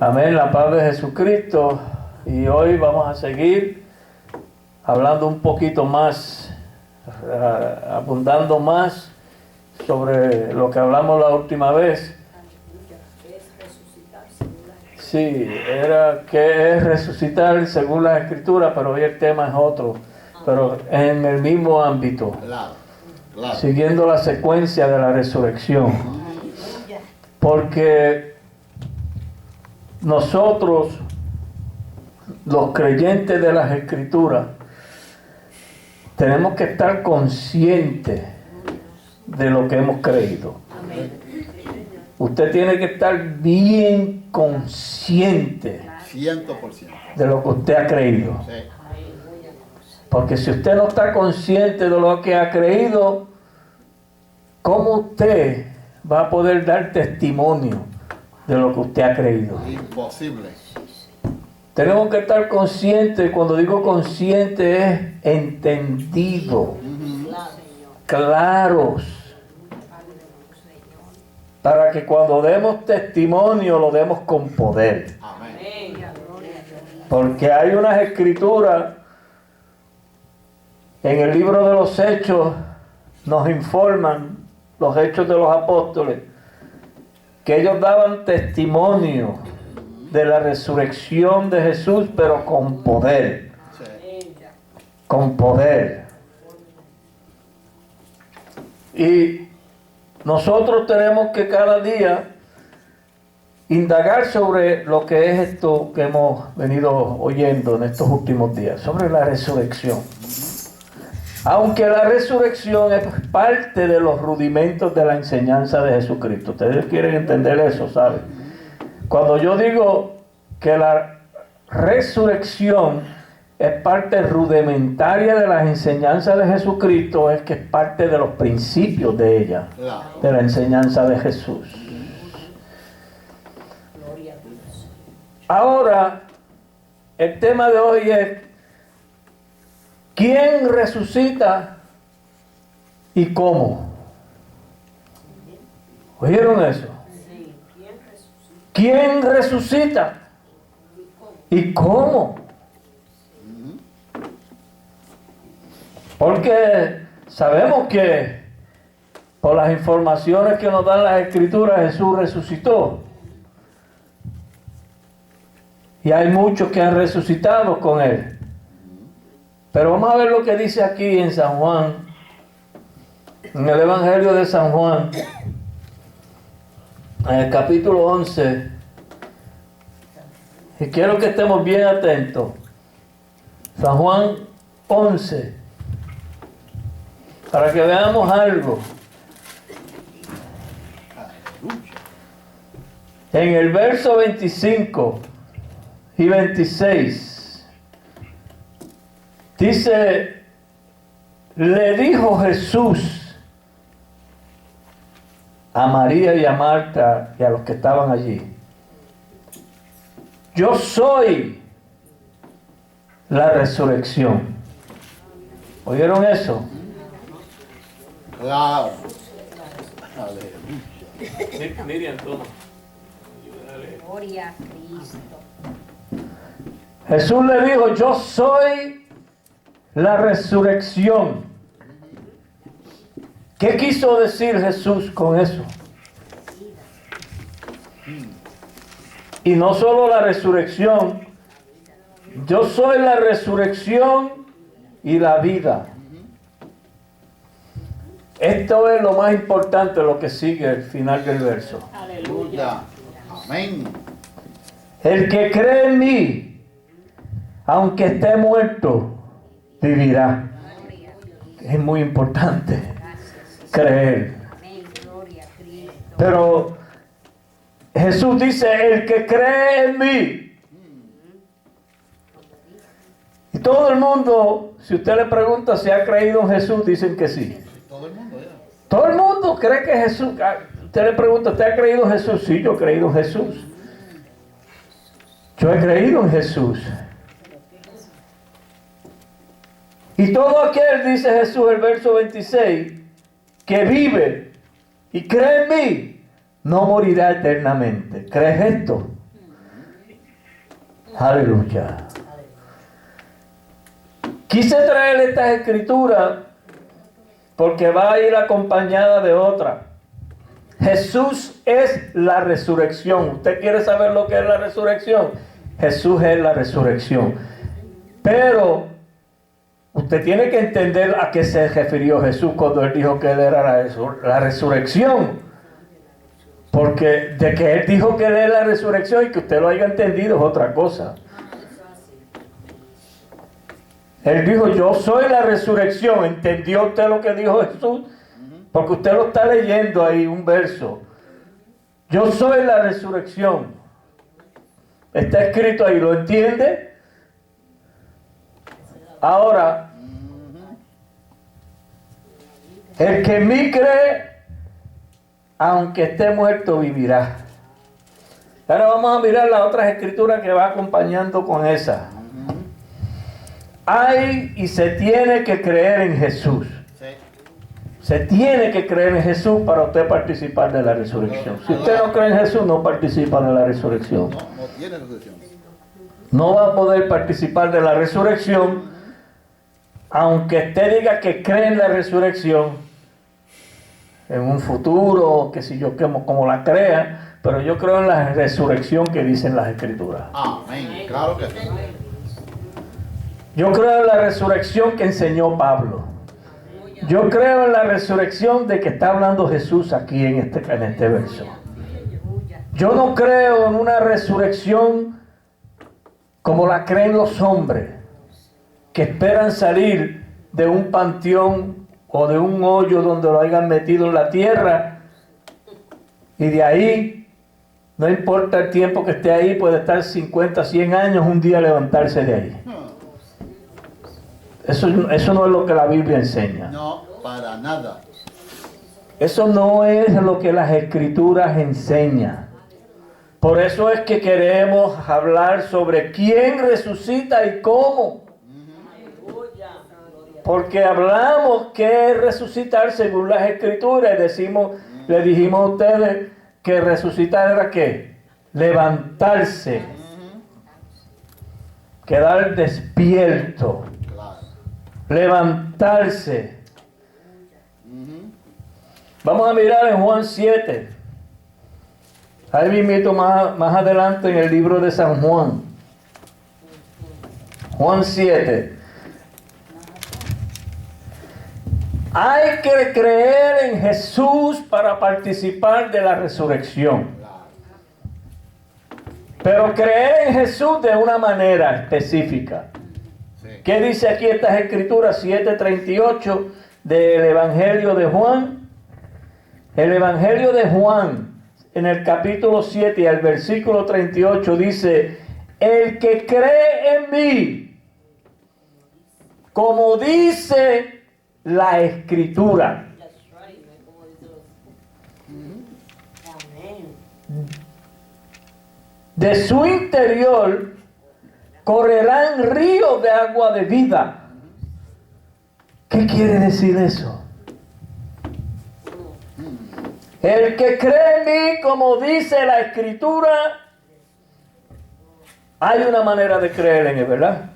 Amén, la paz de Jesucristo. Y hoy vamos a seguir hablando un poquito más, abundando más sobre lo que hablamos la última vez. Sí, era que es resucitar según las Escrituras, pero hoy el tema es otro, pero en el mismo ámbito, siguiendo la secuencia de la resurrección. Porque nosotros, los creyentes de las Escrituras, tenemos que estar conscientes de lo que hemos creído. Usted tiene que estar bien consciente 100% de lo que usted ha creído. Sí. Porque si usted no está consciente de lo que ha creído, ¿cómo usted va a poder dar testimonio de lo que usted ha creído? Imposible. Tenemos que estar conscientes. Cuando digo consciente es entendido, claros, para que cuando demos testimonio lo demos con poder. Amén. Porque hay unas escrituras en el libro de los Hechos, nos informan, los Hechos de los Apóstoles, que ellos daban testimonio de la resurrección de Jesús, pero con poder. Sí. Con poder. Y nosotros tenemos que cada día indagar sobre lo que es esto que hemos venido oyendo en estos últimos días, sobre la resurrección. Aunque la resurrección es parte de los rudimentos de la enseñanza de Jesucristo. Ustedes quieren entender eso, ¿saben? Cuando yo digo que la resurrección es parte rudimentaria de las enseñanzas de Jesucristo, es que es parte de los principios de ella, de la enseñanza de Jesús. Ahora, el tema de hoy es ¿quién resucita y cómo? ¿Oyeron eso? ¿Quién resucita y cómo? Porque sabemos que por las informaciones que nos dan las Escrituras, Jesús resucitó. Y hay muchos que han resucitado con Él. Pero vamos a ver lo que dice aquí en San Juan, en el Evangelio de San Juan, en el capítulo 11. Y quiero que estemos bien atentos. San Juan 11. Para que veamos algo. En el verso 25 y 26 dice, le dijo Jesús a María y a Marta y a los que estaban allí, yo soy la resurrección. ¿Oyeron eso? Claro. Aleluya. Miriam, toma. Gloria a Cristo. Jesús le dijo, yo soy la resurrección. ¿Qué quiso decir Jesús con eso? Y no solo la resurrección, yo soy la resurrección y la vida. Esto es lo más importante, lo que sigue al final del verso. Aleluya. Amén. El que cree en mí, aunque esté muerto, vivirá. Es muy importante creer. Pero Jesús dice, el que cree en mí. Y todo el mundo, si usted le pregunta si ha creído en Jesús, dicen que sí. Todo el mundo ya. Todo el mundo cree que Jesús. Usted le pregunta, ¿usted ha creído en Jesús? Sí, yo he creído en Jesús. Yo he creído en Jesús. Y todo aquel, dice Jesús, el verso 26, que vive y cree en mí, no morirá eternamente. ¿Crees esto? Aleluya. Quise traer estas escrituras porque va a ir acompañada de otra. Jesús es la resurrección. ¿Usted quiere saber lo que es la resurrección? Jesús es la resurrección. Pero usted tiene que entender a qué se refirió Jesús cuando Él dijo que Él era la resurrección. Porque de que Él dijo que Él es la resurrección y que usted lo haya entendido es otra cosa. Él dijo, yo soy la resurrección. ¿Entendió usted lo que dijo Jesús? Porque usted lo está leyendo ahí, un verso. Yo soy la resurrección. Está escrito ahí, ¿lo entiende? Ahora, el que en mí cree, aunque esté muerto, vivirá. Ahora vamos a mirar las otras escrituras que va acompañando con esa. Hay y se tiene que creer en Jesús. Se tiene que creer en Jesús para usted participar de la resurrección. Si usted no cree en Jesús, no participa de la resurrección. No tiene resurrección. No va a poder participar de la resurrección, aunque usted diga que cree en la resurrección, en un futuro, que si yo como la crea, pero yo creo en la resurrección que dicen las Escrituras. Amén. Claro que sí. Yo creo en la resurrección que enseñó Pablo. Yo creo en la resurrección de que está hablando Jesús aquí en este verso. Yo no creo en una resurrección como la creen los hombres, que esperan salir de un panteón o de un hoyo donde lo hayan metido en la tierra y de ahí, no importa el tiempo que esté ahí, puede estar 50, 100 años, un día levantarse de ahí. Eso no es lo que la Biblia enseña. No, para nada. Eso no es lo que las Escrituras enseñan. Por eso es que queremos hablar sobre quién resucita y cómo. Porque hablamos que es resucitar según las Escrituras y le dijimos a ustedes que resucitar era ¿qué? Levantarse. Quedar despierto. Levantarse. Vamos a mirar en Juan 7. Ahí mismo más adelante en el libro de San Juan. Juan 7. Hay que creer en Jesús para participar de la resurrección. Pero creer en Jesús de una manera específica. ¿Qué dice aquí estas escrituras? 7:38 del Evangelio de Juan. El Evangelio de Juan, en el capítulo 7 y al versículo 38 dice: el que cree en mí, como dice la Escritura. De su interior correrán ríos de agua de vida. ¿Qué quiere decir eso? El que cree en mí, como dice la Escritura, hay una manera de creer en él, ¿verdad?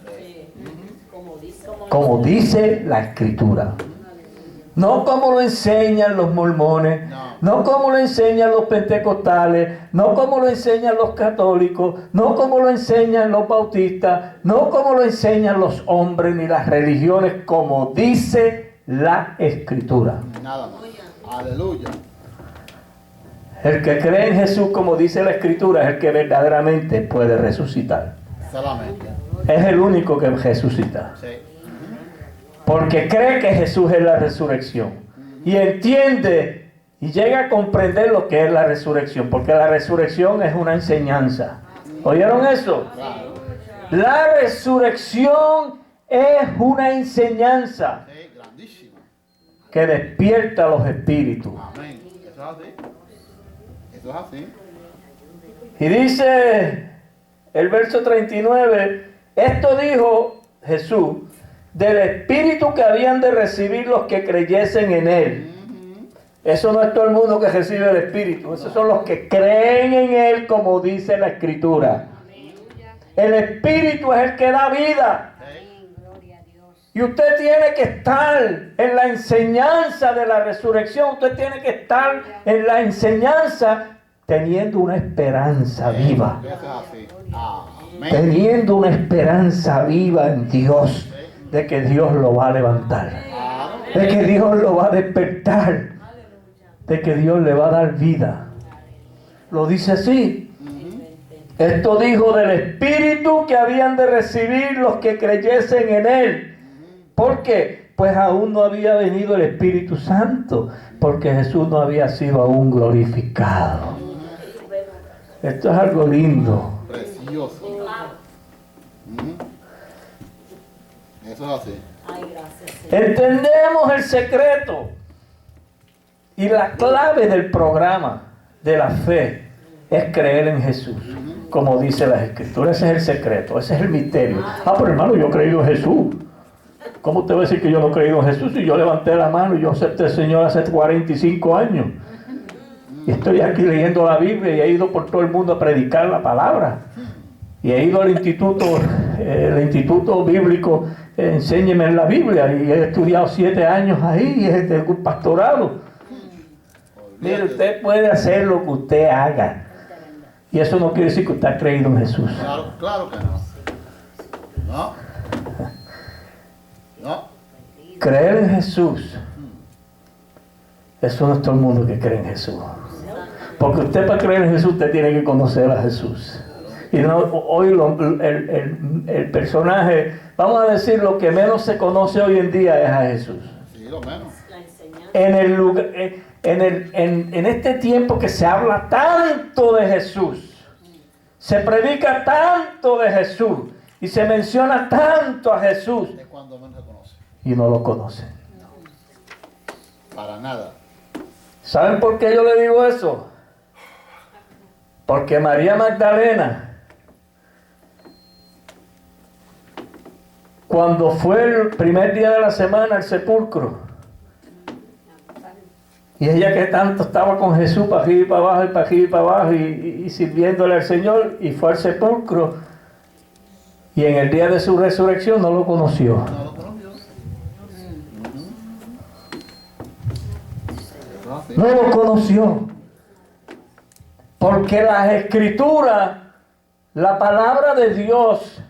Como dice la Escritura. No como lo enseñan los mormones, no como lo enseñan los pentecostales, no como lo enseñan los católicos, no como lo enseñan los bautistas, no como lo enseñan los hombres ni las religiones, como dice la Escritura. Nada más. Aleluya. El que cree en Jesús, como dice la Escritura, es el que verdaderamente puede resucitar. Solamente. Es el único que resucita. Sí. Porque cree que Jesús es la resurrección. Y entiende y llega a comprender lo que es la resurrección. Porque la resurrección es una enseñanza. ¿Oyeron eso? La resurrección es una enseñanza Sí, grandísimo. que despierta los espíritus. Amén. Eso es así. Eso es así. Y dice el verso 39, esto dijo Jesús del espíritu que habían de recibir los que creyesen en él. Eso no es todo el mundo que recibe el espíritu, esos son los que creen en él, como dice la Escritura. El Espíritu es el que da vida. Amén, gloria a Dios. Y usted tiene que estar en la enseñanza de la resurrección. Usted tiene que estar en la enseñanza teniendo una esperanza viva. Eso es así. Amén. Teniendo una esperanza viva en Dios. De que Dios lo va a levantar. De que Dios lo va a despertar. De que Dios le va a dar vida. Lo dice así. Esto dijo del Espíritu que habían de recibir los que creyesen en Él. ¿Por qué? Pues aún no había venido el Espíritu Santo. Porque Jesús no había sido aún glorificado. Esto es algo lindo. Precioso. Eso es así. Entendemos el secreto y la clave del programa de la fe es creer en Jesús, como dice las Escrituras. Ese es el secreto, ese es el misterio. Pero hermano, yo he creído en Jesús. ¿Cómo usted va a decir que yo no he creído en Jesús? Si yo levanté la mano y yo acepté al Señor hace 45 años. Y estoy aquí leyendo la Biblia y he ido por todo el mundo a predicar la palabra. Y he ido al instituto bíblico, enséñeme en la Biblia. Y he estudiado 7 años ahí y es de un pastorado. Mire, usted puede hacer lo que usted haga. Y eso no quiere decir que usted ha creído en Jesús. Claro, claro que no. No. No. Creer en Jesús. Eso no es todo el mundo que cree en Jesús. Porque usted, para creer en Jesús, usted tiene que conocer a Jesús. Y no, hoy el personaje, vamos a decir, lo que menos se conoce hoy en día es a Jesús. Sí, lo menos. En este tiempo que se habla tanto de Jesús, se predica tanto de Jesús y se menciona tanto a Jesús, Es cuando menos se conoce. y no lo conocen. Para nada. ¿Saben por qué yo le digo eso? Porque María Magdalena, cuando fue el primer día de la semana al sepulcro, y ella que tanto estaba con Jesús para arriba y para abajo y para arriba y para abajo y sirviéndole al Señor, y fue al sepulcro, y en el día de su resurrección no lo conoció. No lo conoció. Eso es así. No lo conoció. Porque las Escrituras, la palabra de Dios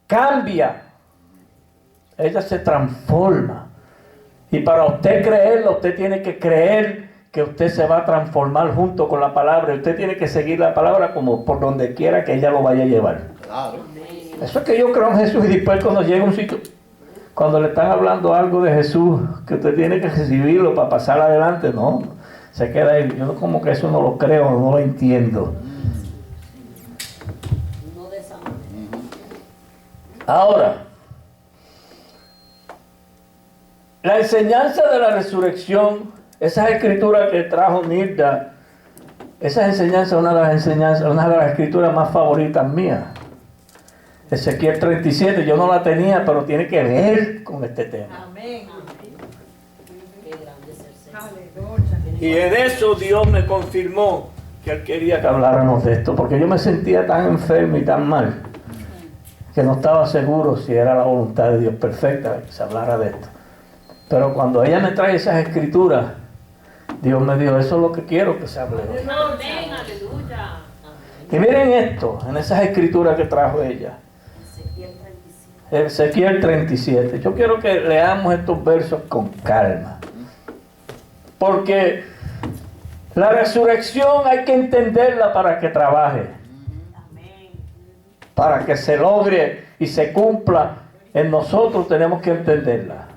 cambia. Ella se transforma. Y para usted creerlo, usted tiene que creer que usted se va a transformar junto con la palabra. Usted tiene que seguir la palabra como por donde quiera que ella lo vaya a llevar. Claro. Eso es que yo creo en Jesús, y después cuando llega a un sitio, cuando le están hablando algo de Jesús, que usted tiene que recibirlo para pasar adelante, no, se queda ahí. Yo como que eso no lo creo, no lo entiendo. Ahora, la enseñanza de la resurrección, esas escrituras que trajo Nilda, esas enseñanzas, una de las escrituras más favoritas mías. Ezequiel 37, yo no la tenía, pero tiene que ver con este tema. Amén. Y en eso Dios me confirmó que Él quería que habláramos de esto, porque yo me sentía tan enfermo y tan mal, que no estaba seguro si era la voluntad de Dios perfecta que se hablara de esto. Pero cuando ella me trae esas escrituras, Dios me dijo, eso es lo que quiero que se hable de. Amén, aleluya. Y miren esto, en esas escrituras que trajo ella. Ezequiel 37. Yo quiero que leamos estos versos con calma. Porque la resurrección hay que entenderla para que trabaje. Para que se logre y se cumpla en nosotros, tenemos que entenderla.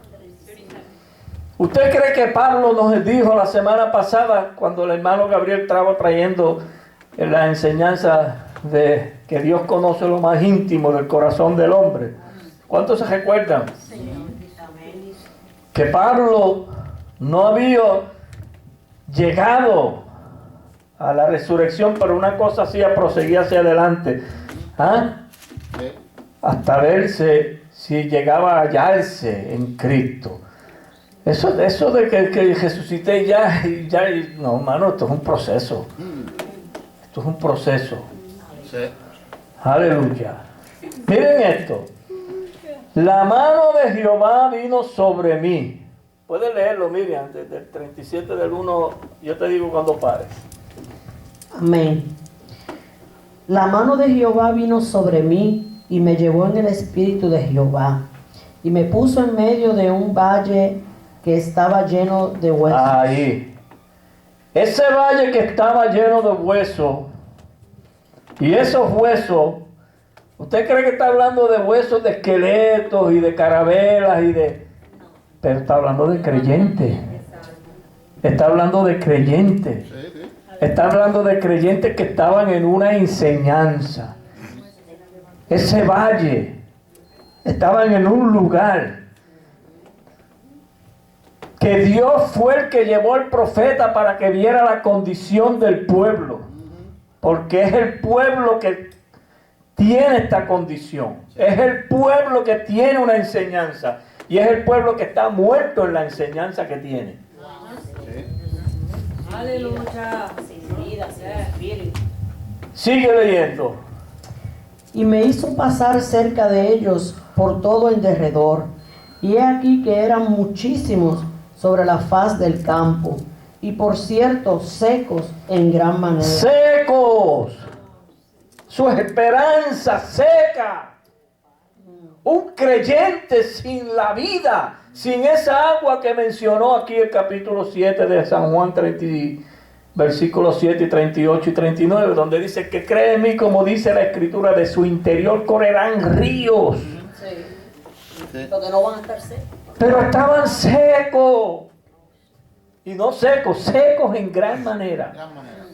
¿Usted cree que Pablo nos dijo la semana pasada, cuando el hermano Gabriel estaba trayendo la enseñanza de que Dios conoce lo más íntimo del corazón del hombre? ¿Cuántos se recuerdan? Que Pablo no había llegado a la resurrección, pero una cosa hacía, proseguía hacia adelante. Sí. Hasta verse si llegaba a hallarse en Cristo. Eso de que resucité ya, no, hermano, esto es un proceso. Esto es un proceso. Sí. Aleluya. Miren esto. La mano de Jehová vino sobre mí. Puedes leerlo, Miriam, desde el 37 del 1. Yo te digo cuando pares. Amén. La mano de Jehová vino sobre mí y me llevó en el espíritu de Jehová y me puso en medio de un valle que estaba lleno de huesos. Ahí. Ese valle que estaba lleno de huesos. Y esos huesos, ¿usted cree que está hablando de huesos de esqueletos y de carabelas y de... Pero está hablando de creyentes. Está hablando de creyentes. Sí, sí. Está hablando de creyentes que estaban en una enseñanza. Ese valle, estaban en un lugar que Dios fue el que llevó al profeta para que viera la condición del pueblo. Porque es el pueblo que tiene esta condición. Es el pueblo que tiene una enseñanza. Y es el pueblo que está muerto en la enseñanza que tiene. Sí. Aleluya. Sin vida, sin espíritu. Sigue leyendo. Y me hizo pasar cerca de ellos por todo el derredor. Y he aquí que eran muchísimos sobre la faz del campo, y por cierto secos en gran manera. Secos. Su esperanza seca. Un creyente sin la vida, sin esa agua que mencionó aquí el capítulo 7 de San Juan 30, versículos 7, 38 y 39, donde dice que cree en mí, como dice la escritura, de su interior correrán ríos. Sí. Porque no van a estar secos. Pero estaban secos. Y no secos, secos en gran manera. Gran manera.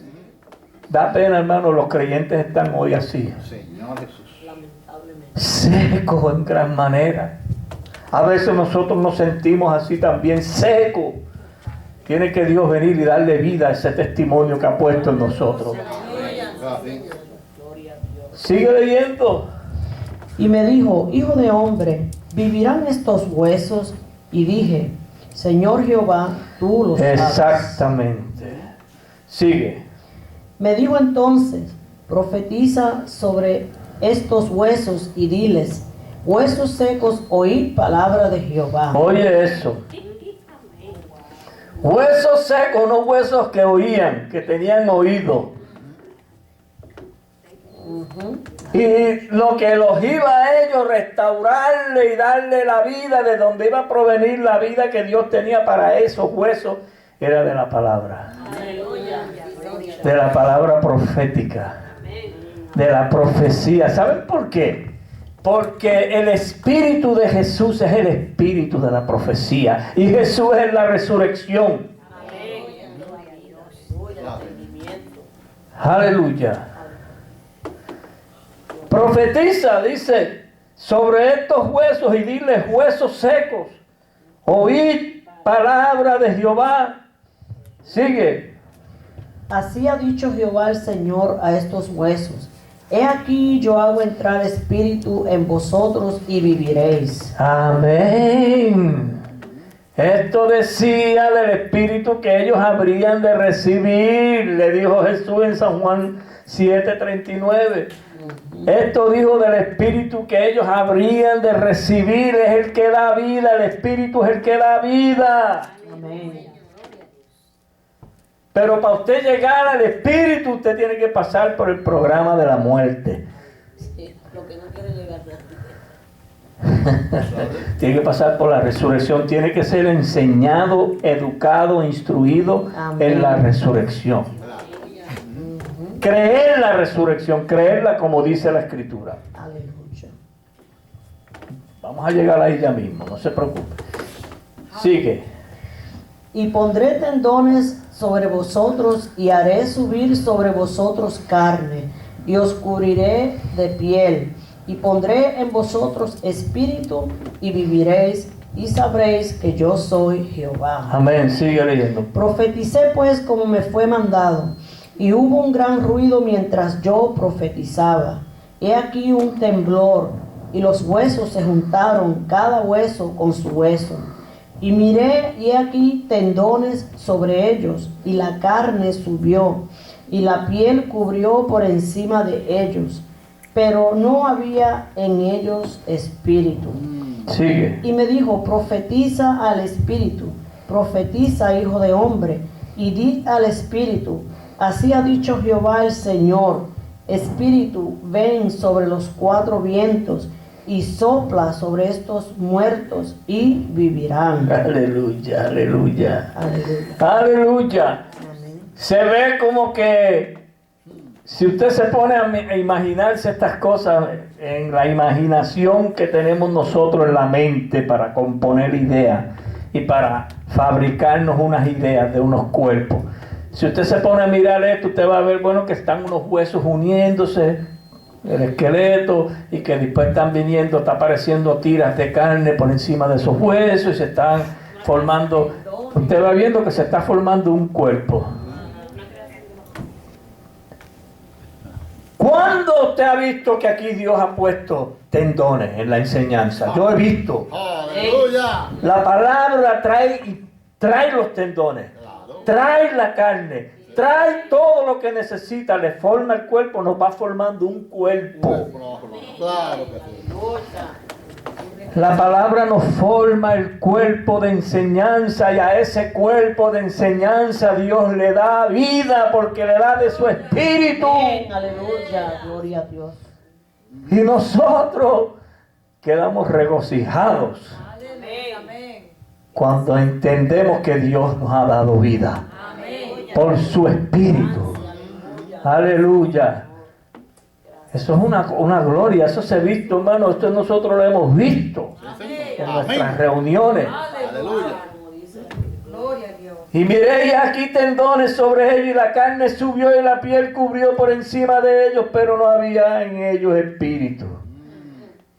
Da pena, hermano, los creyentes están hoy así. Señor Jesús. Secos en gran manera. A veces nosotros nos sentimos así también, secos. Tiene que Dios venir y darle vida a ese testimonio que ha puesto en nosotros. Sí. Sigue leyendo. Y me dijo, hijo de hombre, ¿vivirán estos huesos? Y dije, Señor Jehová, tú lo sabes. Exactamente. Sigue. Me dijo entonces, profetiza sobre estos huesos y diles, huesos secos, oíd palabra de Jehová. Oye eso. Huesos secos, no huesos que oían, que tenían oído. Y lo que los iba a ellos restaurarle y darle la vida, de donde iba a provenir la vida que Dios tenía para esos huesos, era de la palabra. De la palabra profética. De la profecía. ¿Saben por qué? Porque el Espíritu de Jesús es el Espíritu de la profecía. Y Jesús es la resurrección. Aleluya. Profetiza, dice, sobre estos huesos y diles, huesos secos, oíd palabra de Jehová. Sigue. Así ha dicho Jehová el Señor a estos huesos. He aquí yo hago entrar espíritu en vosotros y viviréis. Amén. Esto decía del espíritu que ellos habrían de recibir, le dijo Jesús en San Juan 7:39. Esto dijo del espíritu que ellos habrían de recibir. Es el que da vida, el espíritu es el que da vida. Amén. Pero para usted llegar al espíritu, usted tiene que pasar por el programa de la muerte. Lo que no quiere llegar Tiene que pasar por la resurrección. Tiene que ser enseñado, educado, instruido en la resurrección. Creer la resurrección, creerla como dice la escritura. Aleluya. Vamos a llegar ahí ya mismo, no se preocupe. Sigue. Y pondré tendones sobre vosotros y haré subir sobre vosotros carne y os cubriré de piel y pondré en vosotros espíritu y viviréis y sabréis que yo soy Jehová. Amén, sigue leyendo. Profeticé pues como me fue mandado y hubo un gran ruido mientras yo profetizaba. He aquí un temblor y los huesos se juntaron cada hueso con su hueso. Y miré, y he aquí tendones sobre ellos, y la carne subió, y la piel cubrió por encima de ellos, pero no había en ellos espíritu. Sigue. Y me dijo, profetiza al espíritu, profetiza, hijo de hombre, y di al espíritu, así ha dicho Jehová el Señor, espíritu, ven sobre los 4 vientos y sopla sobre estos muertos y vivirán. Aleluya, aleluya. Aleluya. Aleluya. Amén. Se ve como que si usted se pone a imaginarse estas cosas en la imaginación que tenemos nosotros en la mente para componer ideas y para fabricarnos unas ideas de unos cuerpos. Si usted se pone a mirar esto, usted va a ver, bueno, que están unos huesos uniéndose, el esqueleto, y que después están viniendo, está apareciendo tiras de carne por encima de esos huesos y se están formando. Usted va viendo que se está formando un cuerpo. ¿Cuándo usted ha visto que aquí Dios ha puesto tendones en la enseñanza? Yo he visto. Aleluya. La palabra trae los tendones, Claro. trae la carne, trae todo lo que necesita, le forma el cuerpo, nos va formando un cuerpo. Claro que sí. La palabra nos forma el cuerpo de enseñanza y a ese cuerpo de enseñanza Dios le da vida porque le da de su espíritu. Amén. Aleluya, gloria a Dios. Y nosotros quedamos regocijados cuando entendemos que Dios nos ha dado vida por su espíritu. Aleluya. Eso es una gloria, eso se ha visto, hermano, esto nosotros lo hemos visto en nuestras reuniones. Aleluya. Gloria a Dios. Y miréis aquí tendones sobre ellos y la carne subió y la piel cubrió por encima de ellos, pero no había en ellos espíritu.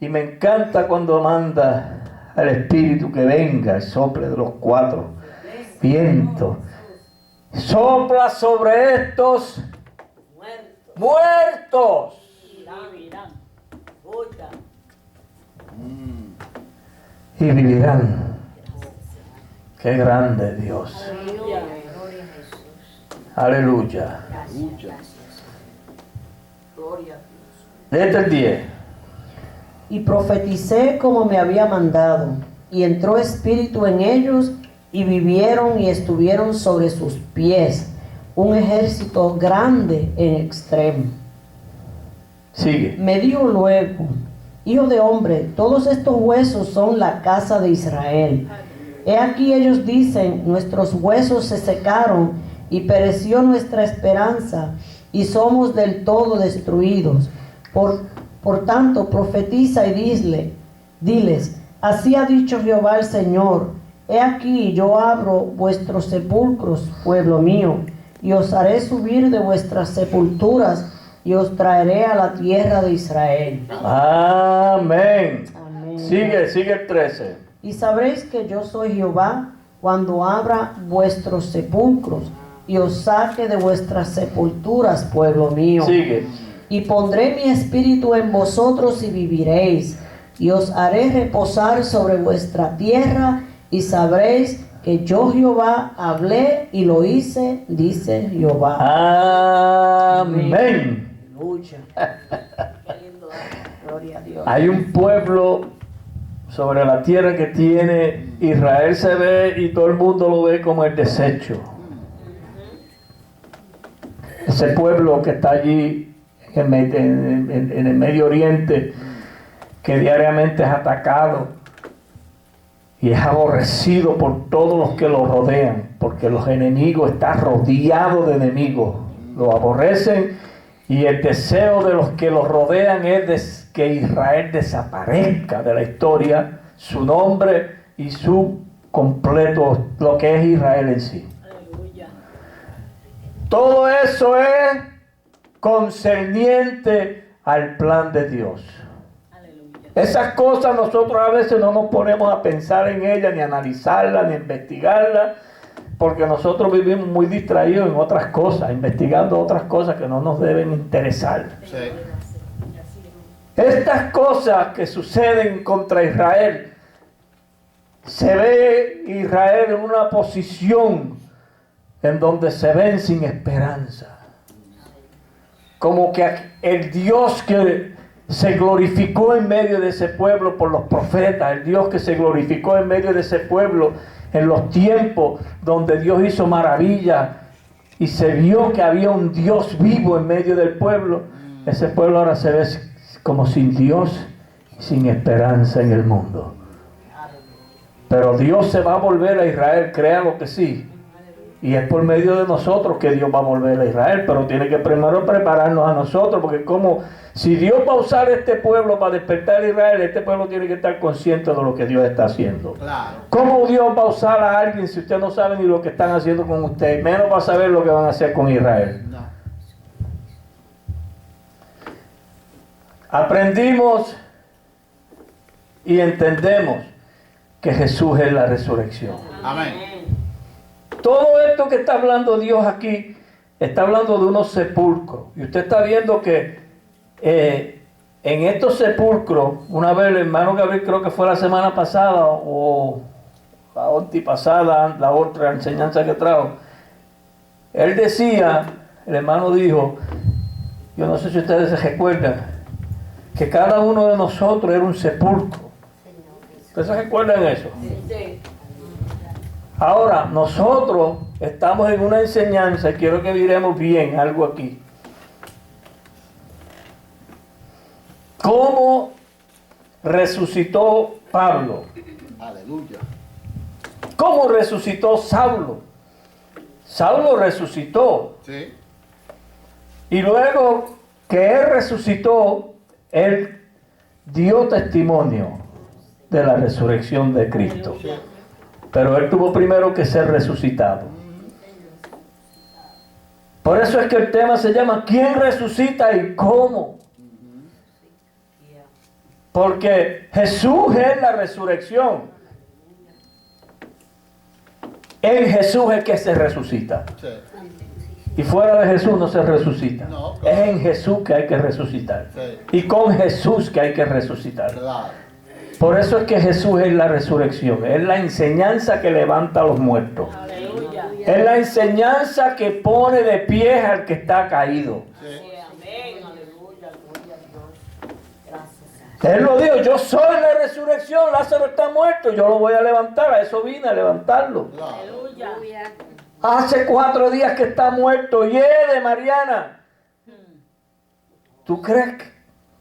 Y me encanta cuando manda al espíritu que venga y sople de los 4 vientos. Sopla sobre estos muertos. Y vivirán. Qué grande Dios. Aleluya. Léete el 10. Y profeticé como me había mandado, y entró espíritu en ellos, y vivieron y estuvieron sobre sus pies, un ejército grande en extremo. Sigue. Me dijo luego, hijo de hombre, todos estos huesos son la casa de Israel. He aquí ellos dicen, nuestros huesos se secaron y pereció nuestra esperanza y somos del todo destruidos. Por tanto, profetiza y diles, así ha dicho Jehová el Señor, he aquí yo abro vuestros sepulcros, pueblo mío, y os haré subir de vuestras sepulturas y os traeré a la tierra de Israel. Amén. Amén. Sigue el 13. Y sabréis que yo soy Jehová cuando abra vuestros sepulcros y os saque de vuestras sepulturas, pueblo mío. Sigue. Y pondré mi espíritu en vosotros y viviréis, y os haré reposar sobre vuestra tierra, y sabréis que yo Jehová hablé y lo hice, dice Jehová. Amén. Aleluya. Gloria a Dios. Hay un pueblo sobre la tierra que tiene, Israel se ve y todo el mundo lo ve como el desecho. Ese pueblo que está allí en el Medio Oriente, que diariamente es atacado y es aborrecido por todos los que lo rodean, porque los enemigos, está rodeado de enemigos, lo aborrecen, y el deseo de los que lo rodean es que Israel desaparezca de la historia, su nombre y su completo, lo que es Israel en sí. Todo eso es concerniente al plan de Dios. Esas cosas nosotros a veces no nos ponemos a pensar en ellas, ni analizarlas, ni investigarlas, porque nosotros vivimos muy distraídos en otras cosas, investigando otras cosas que no nos deben interesar. Sí. Estas cosas que suceden contra Israel, se ve Israel en una posición en donde se ven sin esperanza. Como que el Dios que se glorificó en medio de ese pueblo por los profetas, el Dios que se glorificó en medio de ese pueblo en los tiempos donde Dios hizo maravillas y se vio que había un Dios vivo en medio del pueblo. Ese pueblo ahora se ve como sin Dios, sin esperanza en el mundo. Pero Dios se va a volver a Israel, créalo que sí. Y es por medio de nosotros que Dios va a volver a Israel, pero tiene que primero prepararnos a nosotros, porque como si Dios va a usar este pueblo para despertar a Israel, este pueblo tiene que estar consciente de lo que Dios está haciendo. Claro. ¿Cómo Dios va a usar a alguien si usted no sabe ni lo que están haciendo con usted? Menos va a saber lo que van a hacer con Israel. No. Aprendimos y entendemos que Jesús es la resurrección. Amén. Todo esto que está hablando Dios aquí, está hablando de unos sepulcros. Y usted está viendo que en estos sepulcros, una vez el hermano Gabriel, creo que fue la semana pasada o la antipasada, la otra enseñanza que trajo, él decía, el hermano dijo, yo no sé si ustedes se recuerdan, que cada uno de nosotros era un sepulcro. ¿Ustedes se recuerdan eso? Sí. Ahora, nosotros estamos en una enseñanza y quiero que miremos bien algo aquí. ¿Cómo resucitó Pablo? Aleluya. ¿Cómo resucitó Saulo? Saulo resucitó. Sí. Y luego que él resucitó, él dio testimonio de la resurrección de Cristo. Pero él tuvo primero que ser resucitado. Por eso es que el tema se llama ¿quién resucita y cómo? Porque Jesús es la resurrección. En Jesús es que se resucita. Sí. Y fuera de Jesús no se resucita. No, claro. Es en Jesús que hay que resucitar. Sí. Y con Jesús que hay que resucitar. Claro. Por eso es que Jesús es la resurrección. Es la enseñanza que levanta a los muertos. Aleluya. Es la enseñanza que pone de pie al que está caído. Sí. Amén. Aleluya. Gloria a Dios. Gracias. Él lo dijo, yo soy la resurrección, Lázaro está muerto, yo lo voy a levantar, a eso vine, a levantarlo. Claro. Aleluya. Hace 4 días que está muerto, de Mariana. ¿Tú crees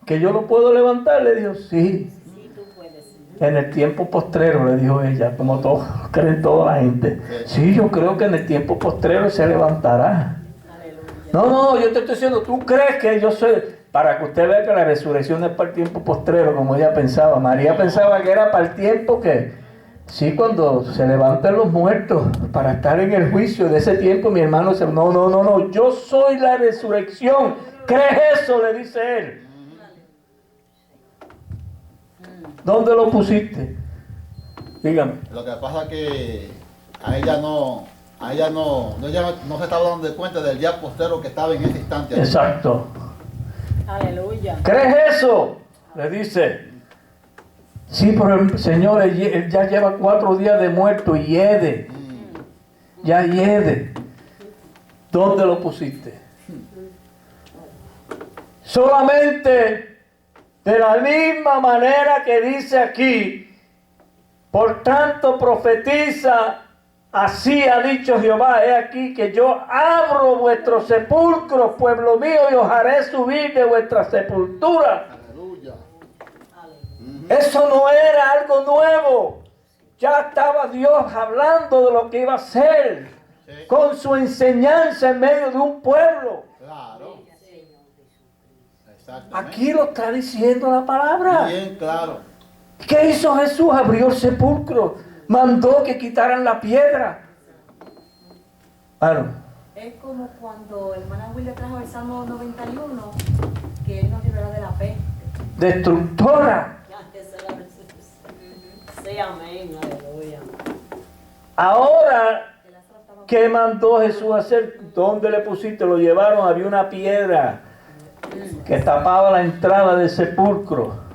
que yo lo puedo levantar? Le dijo, sí. Sí, tú puedes, Señor. En el tiempo postrero, le dijo ella, como todos creen toda la gente. Sí, yo creo que en el tiempo postrero se levantará. Aleluya. No, yo te estoy diciendo, ¿tú crees que yo soy? Para que usted vea que la resurrección es para el tiempo postrero, como ella pensaba. María pensaba que era para el tiempo que, sí, cuando se levantan los muertos, para estar en el juicio de ese tiempo, mi hermano dice, no, yo soy la resurrección. ¿Crees eso? Le dice él. ¿Dónde lo pusiste? Dígame. Lo que pasa es que ella no se estaba dando cuenta del día postero que estaba en ese instante. Exacto. Aleluya. ¿Crees eso? Le dice. Sí, pero el Señor, él ya lleva 4 días de muerto y hiede. Ya hiede. ¿Dónde lo pusiste? Solamente de la misma manera que dice aquí, por tanto profetiza, así ha dicho Jehová, he aquí que yo abro vuestros sepulcros, pueblo mío, y os haré subir de vuestra sepultura. Aleluya. Eso no era algo nuevo. Ya estaba Dios hablando de lo que iba a hacer Sí. con su enseñanza en medio de un pueblo. Claro. Exactamente. Aquí lo está diciendo la palabra. Bien, claro. ¿Qué hizo Jesús? Abrió el sepulcro. Mandó que quitaran la piedra. Claro. Es como cuando el hermana Will le trajo el Salmo 91, que él nos librará de la peste. Destructora. Esa es la resurrección. Sí, amén. Aleluya. Ahora, Que Lázaro estaba ¿qué mandó Jesús hacer? ¿Dónde le pusiste? Lo llevaron. Había una piedra que tapaba la entrada del sepulcro.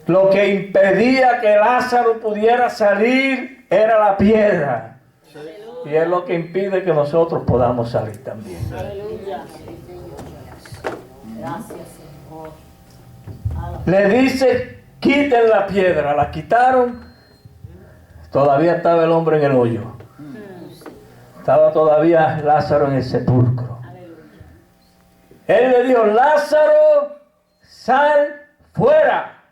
Lo que impedía que Lázaro pudiera salir era la piedra. Y es lo que impide que nosotros podamos salir también. Aleluya. Gracias, Señor. Le dice, quiten la piedra. La quitaron. Todavía estaba el hombre en el hoyo. Estaba todavía Lázaro en el sepulcro. Él le dijo, Lázaro, sal fuera.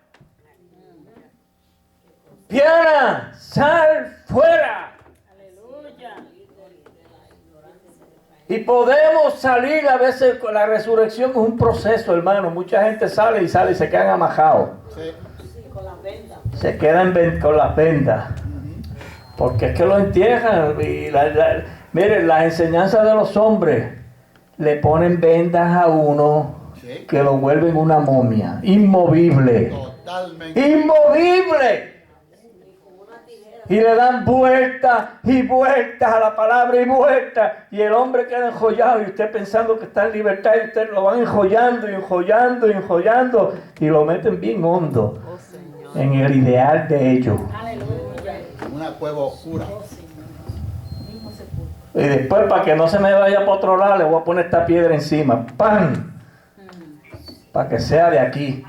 Piana, sal fuera. Y podemos salir a veces con la resurrección, es un proceso, hermano. Mucha gente sale y se quedan amajados. Sí. Se quedan con las vendas. Porque es que lo entierran. Y miren, las enseñanzas de los hombres le ponen vendas a uno Sí. que lo vuelven una momia. Inmovible. Totalmente. Inmovible. Y le dan vueltas y vueltas a la palabra y vueltas. Y el hombre queda enjollado y usted pensando que está en libertad y usted lo van enjollando y enjollando y enjollando. Y lo meten bien hondo en el ideal de ellos. Una cueva oscura. Y después, para que no se me vaya para otro lado, le voy a poner esta piedra encima. ¡Pam! Para que sea de aquí.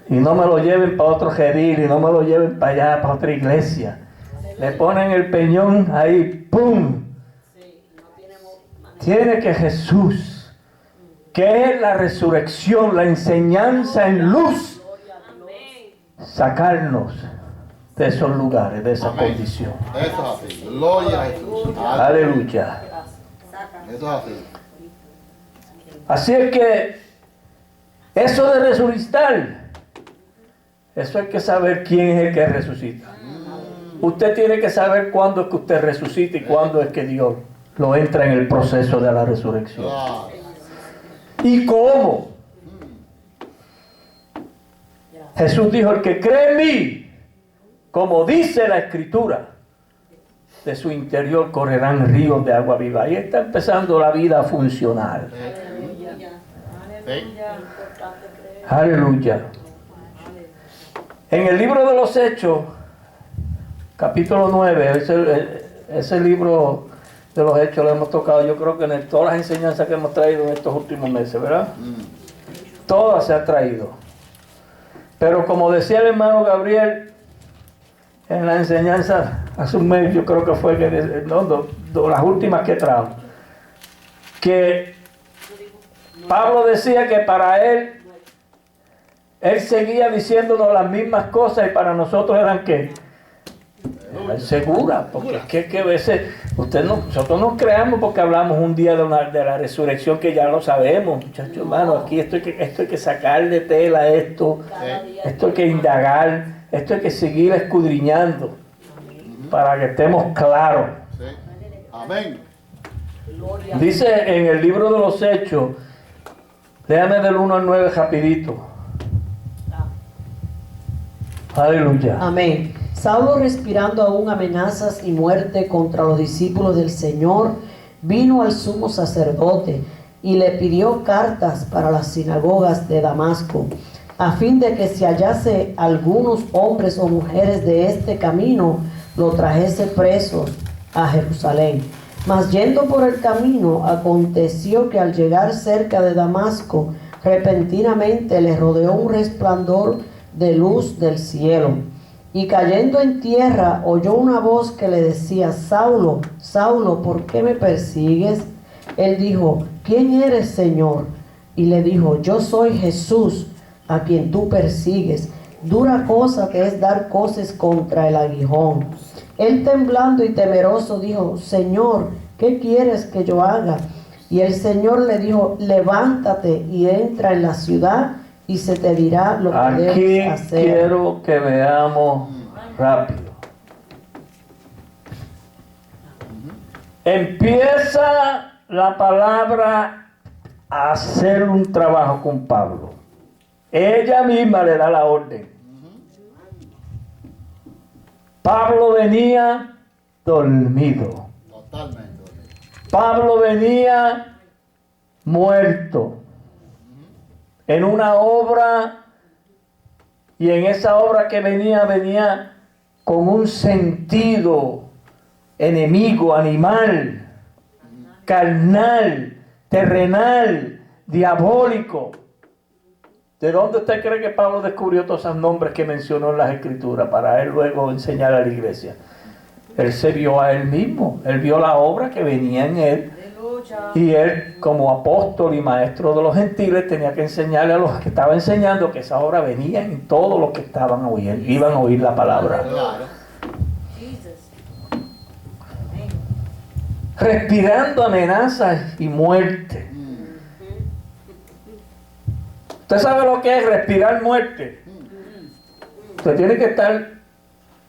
Y no me lo lleven para otro redil, y no me lo lleven para allá, para otra iglesia. Le ponen el peñón ahí, ¡pum! Tiene que Jesús, que es la resurrección, la enseñanza en luz, sacarnos de esos lugares, de esa Amén. condición. Eso es así. Gloria a Jesús. Aleluya. Eso es así. Así es que eso de resucitar, eso hay que saber quién es el que resucita. Usted tiene que saber cuándo es que usted resucita y cuándo es que Dios lo entra en el proceso de la resurrección. Claro. ¿Y cómo? Jesús dijo, el que cree en mí, como dice la Escritura, de su interior correrán ríos de agua viva. Ahí está empezando la vida funcional. Sí. Aleluya. En el libro de los Hechos, capítulo 9, ese libro de los Hechos lo hemos tocado, yo creo que en todas las enseñanzas que hemos traído en estos últimos meses, ¿verdad? Todas se han traído. Pero como decía el hermano Gabriel, en la enseñanza hace un mes, yo creo que fue las últimas que trajo, que Pablo decía que para él seguía diciéndonos las mismas cosas y para nosotros eran ¿qué? Eran seguras, porque es que a veces nosotros nos creamos porque hablamos un día de la resurrección que ya lo sabemos, muchachos hermanos, aquí esto hay que sacar de tela esto hay que indagar, esto hay que seguir escudriñando para que estemos claros. Sí. Amén. Dice en el libro de los Hechos, déjame del 1 al 9 rapidito. Aleluya. Amén. Saulo, respirando aún amenazas y muerte contra los discípulos del Señor, vino al sumo sacerdote y le pidió cartas para las sinagogas de Damasco, a fin de que si hallase algunos hombres o mujeres de este camino, lo trajese presos a Jerusalén. Mas yendo por el camino, aconteció que al llegar cerca de Damasco, repentinamente le rodeó un resplandor de luz del cielo. Y cayendo en tierra, oyó una voz que le decía: Saulo, Saulo, ¿por qué me persigues? Él dijo: ¿quién eres, Señor? Y le dijo: yo soy Jesús, a quien tú persigues. Dura cosa que es dar coces contra el aguijón. Él, temblando y temeroso, dijo: Señor, ¿qué quieres que yo haga? Y el Señor le dijo: levántate y entra en la ciudad, y se te dirá lo que Aquí debes hacer. quiero que veamos rápido. Empieza la palabra a hacer un trabajo con Pablo. Ella misma le da la orden. Pablo venía dormido. Totalmente. Pablo venía muerto en una obra, y en esa obra que venía con un sentido enemigo, animal, carnal, terrenal, diabólico. ¿De dónde usted cree que Pablo descubrió todos esos nombres que mencionó en las Escrituras para él luego enseñar a la iglesia? Él se vio a él mismo, él vio la obra que venía en él. Y él, como apóstol y maestro de los gentiles, tenía que enseñarle a los que estaba enseñando que esa obra venía en todos los que estaban oyendo, iban a oír la palabra. Claro. Respirando amenazas y muerte. ¿Usted sabe lo que es respirar muerte? Usted tiene que estar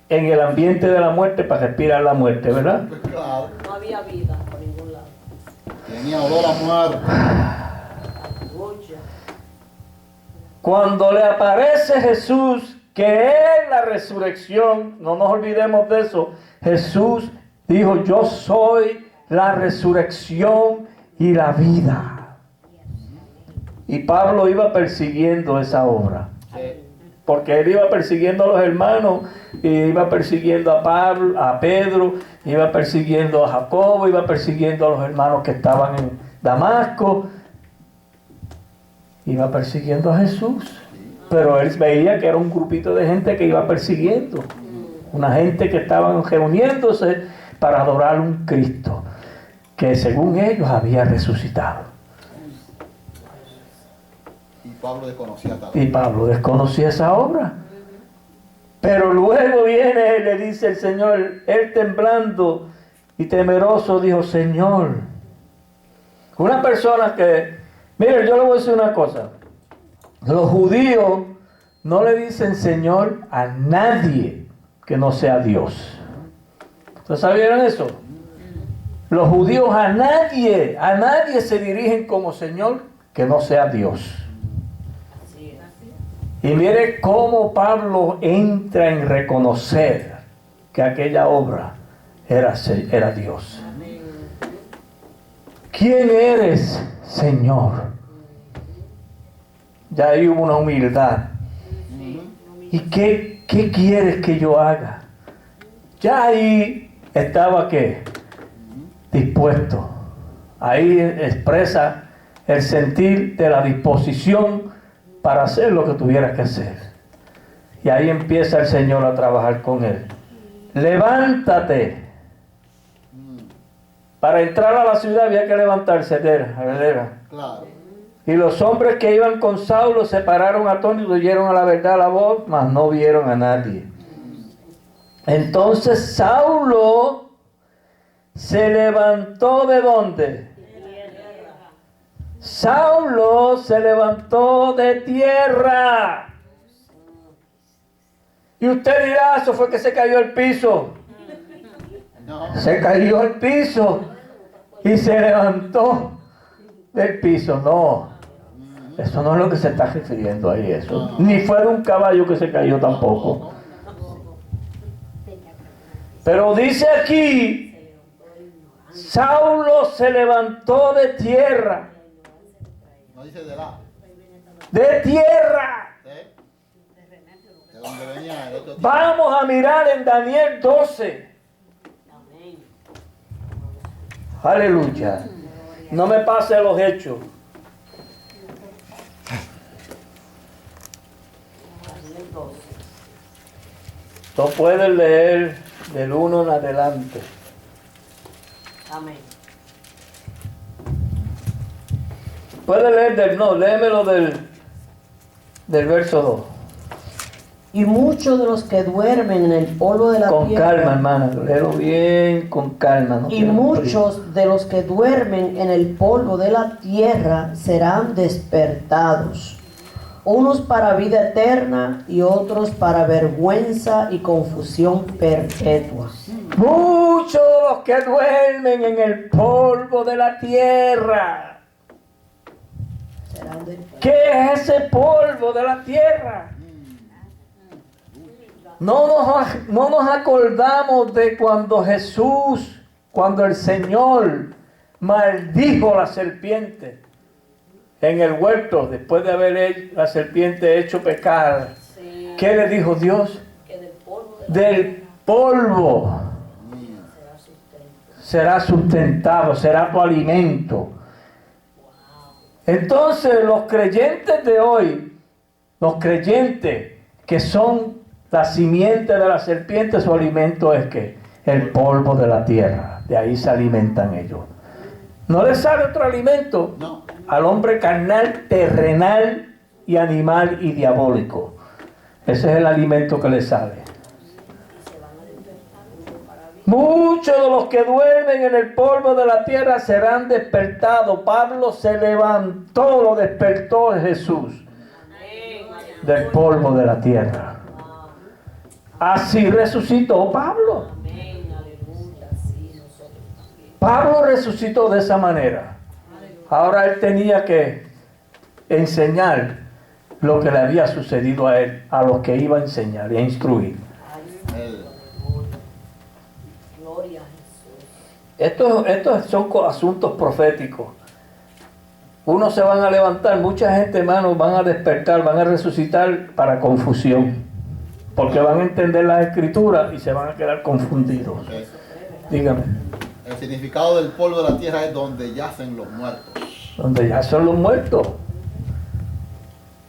en el ambiente de la muerte para respirar la muerte, ¿verdad? Pues claro. No había vida por ningún lado. Tenía olor a muerte. Aleluya. Cuando le aparece Jesús, que es la resurrección, no nos olvidemos de eso. Jesús dijo, yo soy la resurrección y la vida. Y Pablo iba persiguiendo esa obra. Porque él iba persiguiendo a los hermanos, y iba persiguiendo a Pablo, a Pedro, iba persiguiendo a Jacobo, iba persiguiendo a los hermanos que estaban en Damasco, iba persiguiendo a Jesús. Pero él veía que era un grupito de gente que iba persiguiendo, una gente que estaban reuniéndose para adorar a un Cristo que según ellos había resucitado. Y Pablo desconocía tal. Y Pablo desconocía esa obra. Pero luego viene y le dice el Señor, él temblando y temeroso dijo, Señor. Una persona que, mire, yo le voy a decir una cosa. Los judíos no le dicen Señor a nadie que no sea Dios. ¿Ustedes sabían eso? Los judíos a nadie se dirigen como Señor que no sea Dios. Y mire cómo Pablo entra en reconocer que aquella obra era Dios. ¿Quién eres, Señor? Ya ahí hubo una humildad. ¿Y qué quieres que yo haga? Ya ahí estaba ¿qué? Dispuesto. Ahí expresa el sentir de la disposición para hacer lo que tuviera que hacer. Y ahí empieza el Señor a trabajar con él. Levántate. Para entrar a la ciudad había que levantarse, ¿verdad? Claro. Y los hombres que iban con Saulo se pararon atónitos, oyeron a la verdad la voz, mas no vieron a nadie. Entonces Saulo se levantó ¿de dónde? Saulo se levantó de tierra. Y usted dirá, eso fue que se cayó al piso. No. Se cayó al piso y se levantó del piso. No, eso no es lo que se está refiriendo ahí. Eso ni fue de un caballo que se cayó tampoco. Pero dice aquí, Saulo se levantó de tierra. No dice de la. De tierra. De donde venía el otro tipo. Vamos a mirar en Daniel 12. Amén. Aleluya. No me pase los hechos. Daniel 12. No puedes leer del 1 en adelante. Amén. Puedes leer léemelo del verso 2. Y muchos de los que duermen en el polvo de la Con tierra. calma, hermana. Léelo bien, con calma. No Y quiero muchos de los que duermen en el polvo de la tierra serán despertados, unos para vida eterna y otros para vergüenza y confusión perpetua. Muchos de los que duermen en el polvo de la tierra. Serán despertados. ¿Qué es ese polvo de la tierra? No nos acordamos de cuando el Señor maldijo la serpiente en el huerto, después de haber la serpiente hecho pecar. Sí. ¿Qué le dijo Dios? Que del polvo Del polvo será sustentado, será tu alimento. Entonces los creyentes de hoy Los creyentes que son la simiente de la serpiente, su alimento es que el polvo de la tierra. De ahí se alimentan ellos. No les sale otro alimento No. al hombre carnal, terrenal y animal y diabólico. Ese es el alimento que les sale. Muchos de los que duermen en el polvo de la tierra serán despertados. Pablo se levantó, lo despertó Jesús del polvo de la tierra. Así resucitó Pablo. Pablo resucitó de esa manera. Ahora él tenía que enseñar lo que le había sucedido a él, a los que iba a enseñar y a instruir. Estos son asuntos proféticos. Unos se van a levantar, mucha gente, hermanos, van a despertar, van a resucitar para confusión. Porque van a entender las escrituras y se van a quedar confundidos. Dígame. El significado del polvo de la tierra es donde yacen los muertos. Donde ya son los muertos.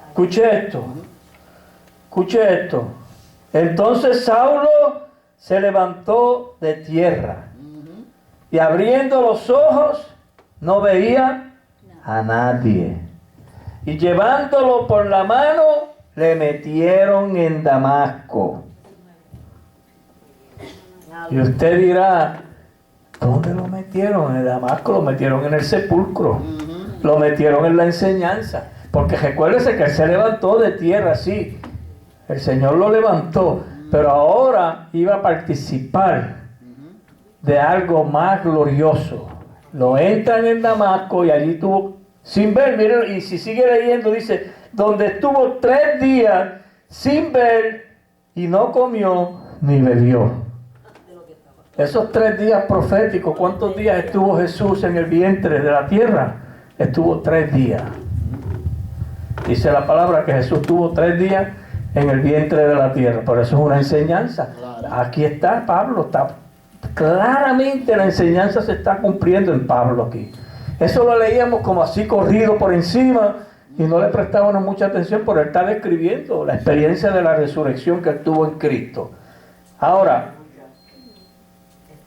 Escuche esto. Escuche esto. Entonces Saulo se levantó de tierra. Y abriendo los ojos, no veía a nadie. Y llevándolo por la mano, le metieron en Damasco. Y usted dirá, ¿dónde lo metieron? En Damasco lo metieron en el sepulcro. Lo metieron en la enseñanza. Porque recuérdese que él se levantó de tierra, sí. El Señor lo levantó. Pero ahora iba a participar de algo más glorioso. Lo entran en Damasco y allí tuvo, sin ver, miren, y si sigue leyendo, dice, donde estuvo 3 días sin ver y no comió ni bebió. Esos 3 días proféticos, ¿cuántos días estuvo Jesús en el vientre de la tierra? Estuvo 3 días. Dice la palabra que Jesús tuvo 3 días en el vientre de la tierra. Por eso es una enseñanza. Aquí está Pablo, está claramente la enseñanza se está cumpliendo en Pablo aquí. Eso lo leíamos como así corrido por encima y no le prestábamos mucha atención por él estar describiendo la experiencia de la resurrección que él tuvo en Cristo. Ahora,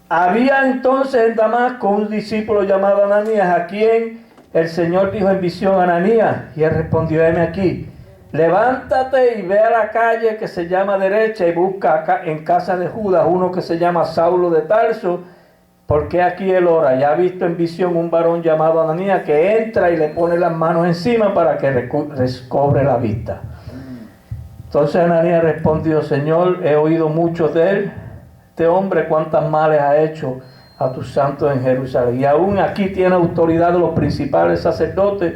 había entonces en Damasco un discípulo llamado Ananías, a quien el Señor dijo en visión: Ananías, y él respondió: heme aquí. Levántate y ve a la calle que se llama derecha y busca acá en casa de Judas uno que se llama Saulo de Tarso, porque aquí él ora. Ya ha visto en visión un varón llamado Ananías que entra y le pone las manos encima para que recobre la vista. Entonces Ananías respondió: Señor, he oído mucho de él, este hombre, cuántas males ha hecho a tus santos en Jerusalén. Y aún aquí tiene autoridad de los principales sacerdotes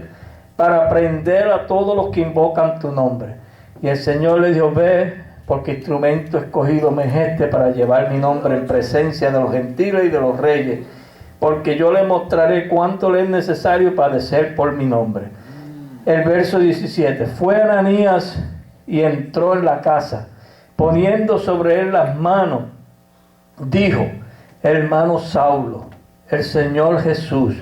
para prender a todos los que invocan tu nombre. Y el Señor le dijo: ve, porque instrumento escogido me es este para llevar mi nombre en presencia de los gentiles y de los reyes, porque yo le mostraré cuánto le es necesario padecer por mi nombre. El verso 17, fue Ananías y entró en la casa, poniendo sobre él las manos, dijo: hermano Saulo, el Señor Jesús,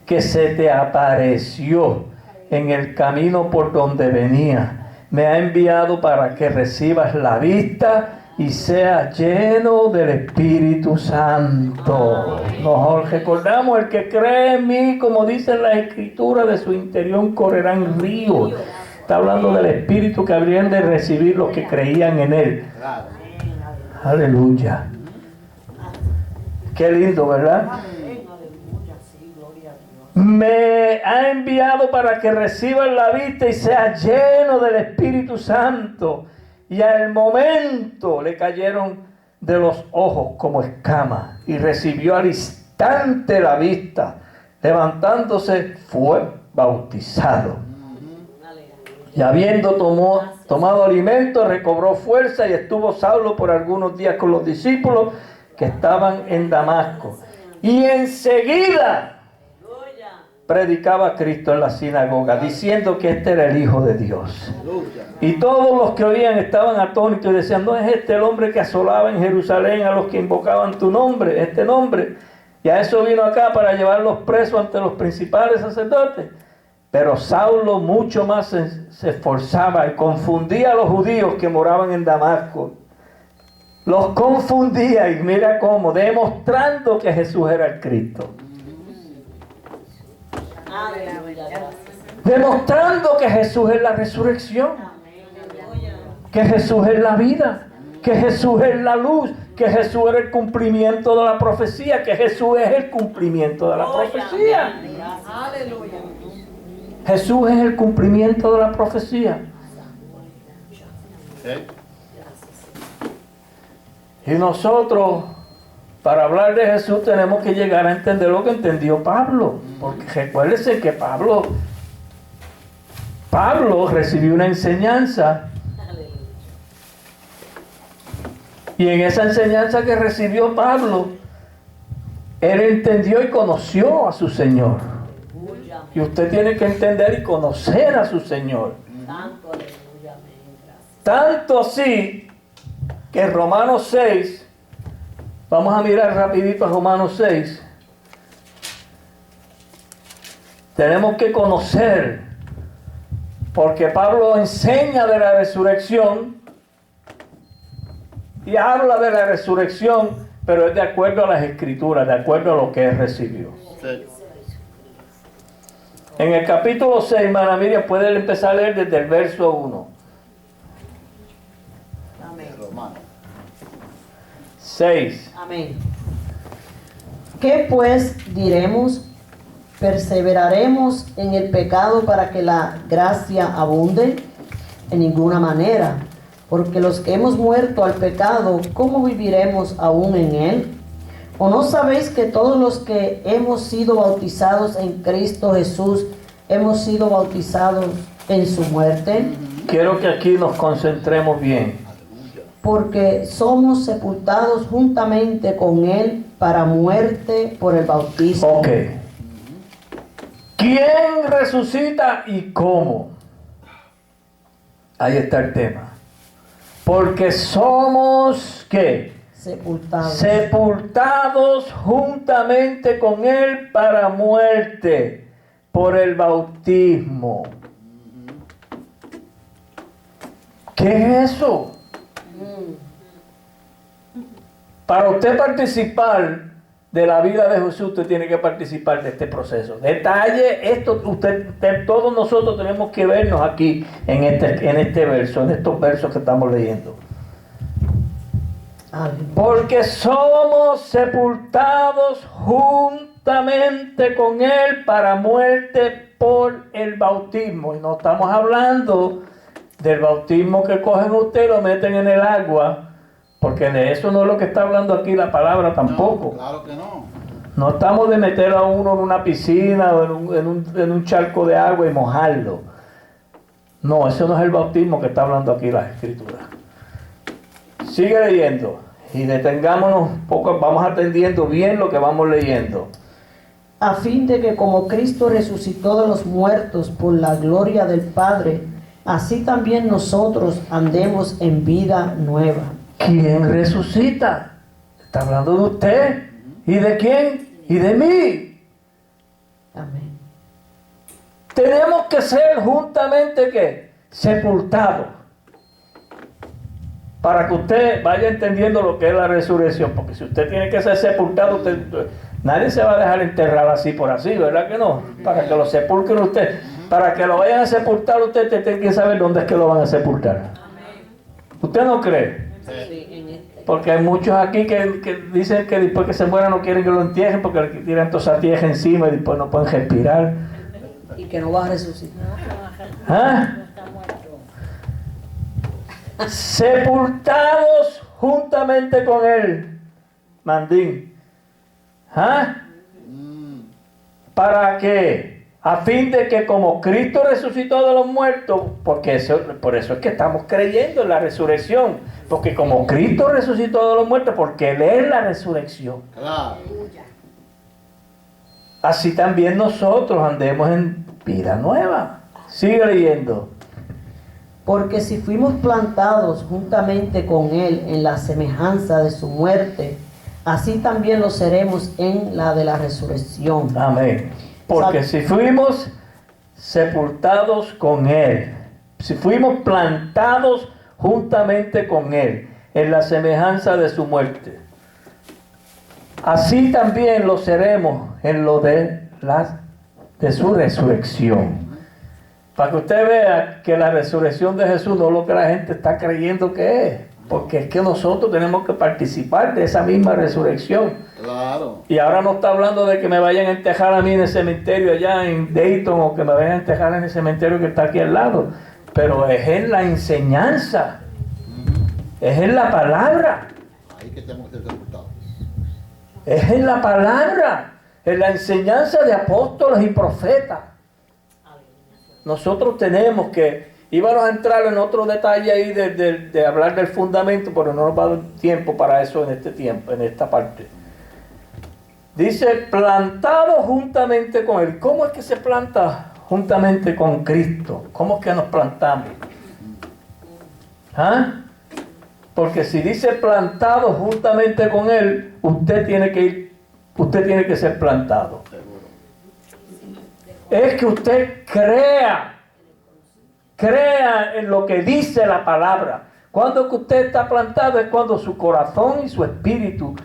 que se te apareció en el camino por donde venía, me ha enviado para que recibas la vista y seas lleno del Espíritu Santo. Nos recordamos: el que cree en mí, como dice la Escritura, de su interior correrán ríos. Está hablando del Espíritu que habrían de recibir los que creían en él. Aleluya. Qué lindo, ¿verdad? Me ha enviado para que recibas la vista y seas lleno del Espíritu Santo. Y al momento le cayeron de los ojos como escamas y recibió al instante la vista. Levantándose fue bautizado. Y habiendo tomado alimento, recobró fuerza y estuvo Saulo por algunos días con los discípulos que estaban en Damasco. Y enseguida predicaba a Cristo en la sinagoga, diciendo que este era el Hijo de Dios. Y todos los que oían estaban atónitos y decían: ¿no es este el hombre que asolaba en Jerusalén a los que invocaban tu nombre, este nombre? Y a eso vino acá, para llevarlos presos ante los principales sacerdotes. Pero Saulo mucho más se esforzaba y confundía a los judíos que moraban en Damasco. Los confundía, y mira cómo, demostrando que Jesús era el Cristo. Aleluya, gracias. Demostrando que Jesús es la resurrección, que Jesús es la vida, que Jesús es la luz, que Jesús es el cumplimiento de la profecía, que Jesús es el cumplimiento de la profecía. Aleluya. Jesús es el cumplimiento de la profecía. Sí. Y nosotros, para hablar de Jesús, tenemos que llegar a entender lo que entendió Pablo. Porque recuérdense que Pablo recibió una enseñanza. Y en esa enseñanza que recibió Pablo, él entendió y conoció a su Señor. Y usted tiene que entender y conocer a su Señor. Tanto, aleluya, amén, gracias. Tanto así que en Romanos 6, vamos a mirar rapidito a Romanos 6, tenemos que conocer, porque Pablo enseña de la resurrección y habla de la resurrección, pero es de acuerdo a las Escrituras, de acuerdo a lo que él recibió. Sí. En el capítulo 6, hermana Miriam, puede empezar a leer desde el verso 1. Amén. Romano. 6. Amén. ¿Qué pues diremos? ¿Perseveraremos en el pecado para que la gracia abunde? En ninguna manera, porque los que hemos muerto al pecado, ¿cómo viviremos aún en él? ¿O no sabéis que todos los que hemos sido bautizados en Cristo Jesús, hemos sido bautizados en su muerte? Quiero que aquí nos concentremos bien. Porque somos sepultados juntamente con él para muerte por el bautismo. Ok. ¿Quién resucita y cómo? Ahí está el tema. Porque somos, ¿qué? Sepultados. Sepultados juntamente con él para muerte por el bautismo. ¿Qué es eso? Para usted participar de la vida de Jesús, usted tiene que participar de este proceso. Detalle, esto todos nosotros tenemos que vernos aquí en este verso, en estos versos que estamos leyendo. Aleluya. Porque somos sepultados juntamente con él para muerte por el bautismo. Y no estamos hablando del bautismo que cogen usted y lo meten en el agua. Porque de eso no es lo que está hablando aquí la palabra tampoco. No, claro que no. No estamos de meter a uno en una piscina o en un charco de agua y mojarlo. No, eso no es el bautismo que está hablando aquí la Escritura. Sigue leyendo y detengámonos un poco, vamos atendiendo bien lo que vamos leyendo. A fin de que como Cristo resucitó de los muertos por la gloria del Padre, así también nosotros andemos en vida nueva. ¿Quién resucita? Está hablando de usted. ¿Y de quién? Y de mí. Amén. Tenemos que ser juntamente ¿qué? Sepultados. Para que usted vaya entendiendo lo que es la resurrección. Porque si usted tiene que ser sepultado, nadie se va a dejar enterrar así por así, ¿verdad que no? Para que lo sepulten usted. Para que lo vayan a sepultar usted tiene que saber dónde es que lo van a sepultar. ¿Usted no cree? Sí, en este. Porque hay muchos aquí que dicen que después que se mueran no quieren que lo entierren porque le tiran toda esa tierra encima y después no pueden respirar. Y que no va a resucitar. ¿Ah? Sepultados juntamente con él. Mandín. ¿Ah? ¿Para qué? A fin de que como Cristo resucitó de los muertos, porque por eso es que estamos creyendo en la resurrección, porque como Cristo resucitó de los muertos, porque Él es la resurrección, Claro. así también nosotros andemos en vida nueva. Sigue leyendo. Porque si fuimos plantados juntamente con él en la semejanza de su muerte, así también lo seremos en la de la resurrección. Amén. Porque si fuimos sepultados con Él. Si fuimos plantados juntamente con Él en la semejanza de su muerte, así también lo seremos en lo de su resurrección. Para que usted vea que la resurrección de Jesús no es lo que la gente está creyendo que es, porque es que nosotros tenemos que participar de esa misma resurrección. Claro. Y ahora no está hablando de que me vayan a enterrar a mí en el cementerio allá en Dayton, o que me vayan a enterrar en el cementerio que está aquí al lado, pero es en la enseñanza, es en la palabra, Ahí que tenemos que ser sepultados. es en la palabra, en la enseñanza de apóstoles y profetas. Nosotros tenemos que, íbamos a entrar en otro detalle ahí de hablar del fundamento, pero no nos va a dar tiempo para eso en este tiempo, en esta parte. Dice, plantado juntamente con Él. ¿Cómo es que se planta juntamente con Cristo? ¿Cómo es que nos plantamos? ¿Ah? Porque si dice plantado juntamente con Él, usted tiene que ser plantado. Es que usted crea en lo que dice la palabra. Cuando que usted está plantado es cuando su corazón y su espíritu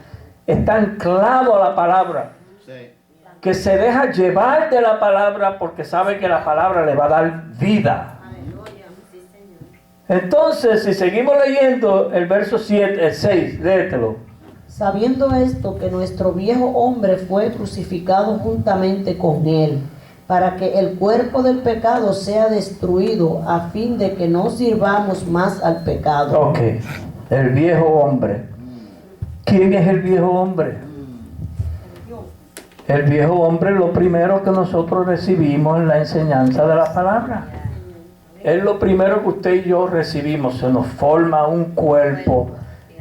está anclado a la palabra. Sí. Que se deja llevar de la palabra porque sabe que la palabra le va a dar vida. Aleluya, sí, Señor. Entonces, si seguimos leyendo el verso 7, el 6, léetelo. Sabiendo esto, que nuestro viejo hombre fue crucificado juntamente con Él, para que el cuerpo del pecado sea destruido, a fin de que no sirvamos más al pecado. Ok, el viejo hombre. ¿Quién es el viejo hombre? El viejo hombre es lo primero que nosotros recibimos en la enseñanza de la palabra. Es lo primero que usted y yo recibimos. Se nos forma un cuerpo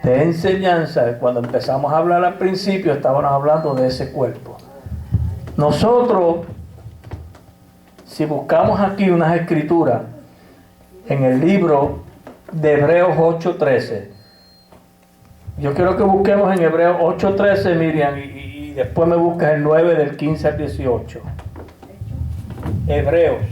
de enseñanza. Cuando empezamos a hablar al principio, estábamos hablando de ese cuerpo. Nosotros, si buscamos aquí unas escrituras en el libro de Hebreos 8:13, yo quiero que busquemos en Hebreos 8:13, Miriam, y después me buscas el 9 del 15 al 18. Hebreos